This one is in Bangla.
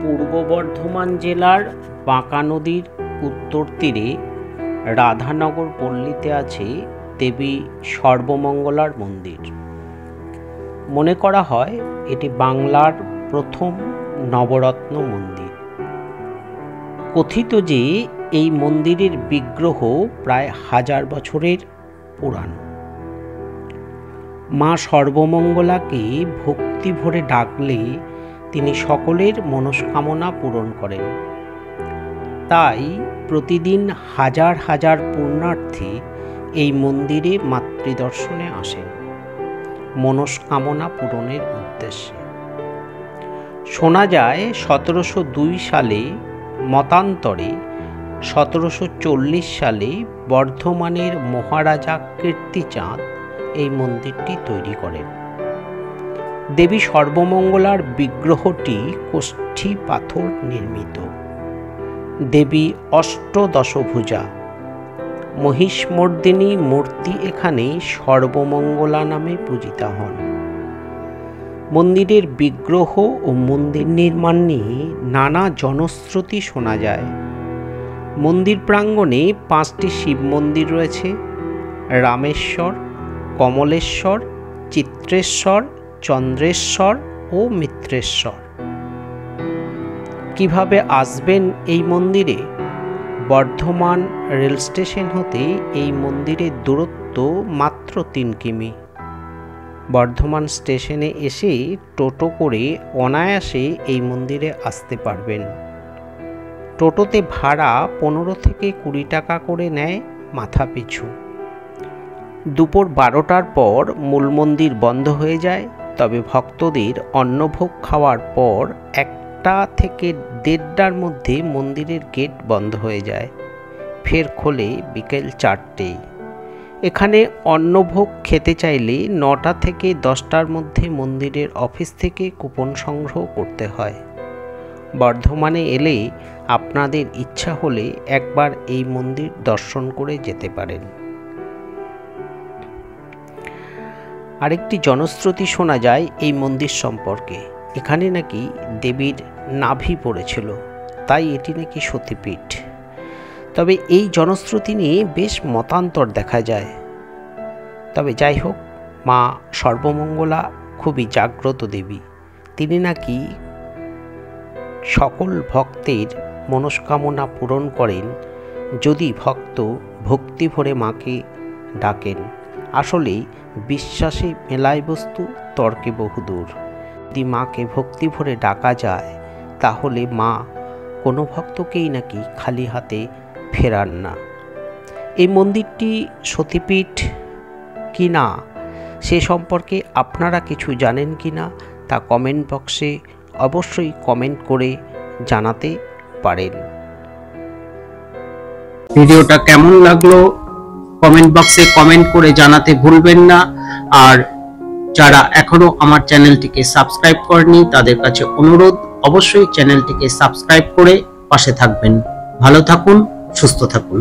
পূর্ব বর্ধমান জেলার বাঁকা নদীর উত্তর তীরে রাধানগর পল্লীতে আছে দেবী সর্বমঙ্গলার মন্দির। মনে করা হয় এটি বাংলার প্রথম নবরত্ন মন্দির। কথিত যে এই মন্দিরের বিগ্রহ প্রায় 1000 বছরের পুরানো। মা সর্বমঙ্গলাকে ভক্তি ভরে ডাকলে তিনি সকলের মনস্কামনা পূরণ করেন। তাই প্রতিদিন হাজার হাজার পুণ্যার্থী এই মন্দিরে মাতৃদর্শনে আসেন মনস্কামনা পূরণের উদ্দেশ্যে। শোনা যায় 1702 সালে মতান্তরে 1740 সালে বর্ধমানের মহারাজা কীর্তিচাঁদ এই মন্দিরটি তৈরি করেন। দেবী সর্বমঙ্গলার বিগ্রহটি কোষ্ঠী পাথর নির্মিত। দেবী অষ্টদশভুজা মহিষমর্দিনী মূর্তি এখানে সর্বমঙ্গলা নামে পূজিতা হন। মন্দিরের বিগ্রহ ও মন্দির নির্মাণ নিয়ে নানা জনশ্রুতি শোনা যায়। মন্দির প্রাঙ্গণে 5টি শিব মন্দির রয়েছে: রামেশ্বর, কমলেশ্বর, চিত্রেশ্বর, চন্দ্রেশ্বর ও মিত্রেশ্বর। কিভাবে আসবেন এই মন্দিরে? বর্ধমান রেল স্টেশন হতে এই মন্দিরের দূরত্ব মাত্র 3 কিমি। বর্ধমান স্টেশনে এসে টোটো করে অনায়াসে এই মন্দিরে আসতে পারবেন। টোটোতে ভাড়া 15 থেকে 20 টাকা করে নেয় মাথা পিছু। দুপুর 12টার পর মূল মন্দির বন্ধ হয়ে যায়, তবে ভক্তদের অন্নভোগ খাওয়ার পর 1টা থেকে 1:30টার মধ্যে মন্দিরের গেট বন্ধ হয়ে যায়, ফের খোলে বিকেল 4টেয়। এখানে অন্নভোগ খেতে চাইলে 9টা থেকে 10টার মধ্যে মন্দিরের অফিস থেকে কুপন সংগ্রহ করতে হয়। বর্ধমানে এলে আপনাদের ইচ্ছা হলে একবার এই মন্দির দর্শন করে যেতে পারেন। আরেকটি জনশ্রুতি শোনা যায় এই মন্দির সম্পর্কে। এখানে নাকি দেবীর নাভি পড়েছিল, তাই এটি নাকি সতীপীঠ। তবে এই জনশ্রুতি নিয়ে বেশ মতান্তর দেখা যায়। তবে যাই হোক, মা সর্বমঙ্গলা খুবই জাগ্রত দেবী। তিনি নাকি সকল ভক্তের মনস্কামনা পূরণ করেন যদি ভক্ত ভক্তি ভরে মাকে ডাকেন। আসলে বিশ্বাসে মেলায় বস্তু, তর্কে বহুদূর। যদি মাকে ভক্তি ভরে ডাকা যায় তাহলে মা কোনো ভক্তকেই নাকি খালি হাতে ফেরান না। এই মন্দিরটি সতীপীঠ কি না সে সম্পর্কে আপনারা কিছু জানেন কি না তা কমেন্ট বক্সে অবশ্যই কমেন্ট করে জানাতে পারেন। ভিডিওটা কেমন লাগলো কমেন্ট বক্সে কমেন্ট করে জানাতে ভুলবেন না। আর যারা এখনো আমার চ্যানেলটিকে সাবস্ক্রাইব করেনি তাদের কাছে অনুরোধ, অবশ্যই চ্যানেলটিকে সাবস্ক্রাইব করে পাশে থাকবেন। ভালো থাকুন, সুস্থ থাকুন।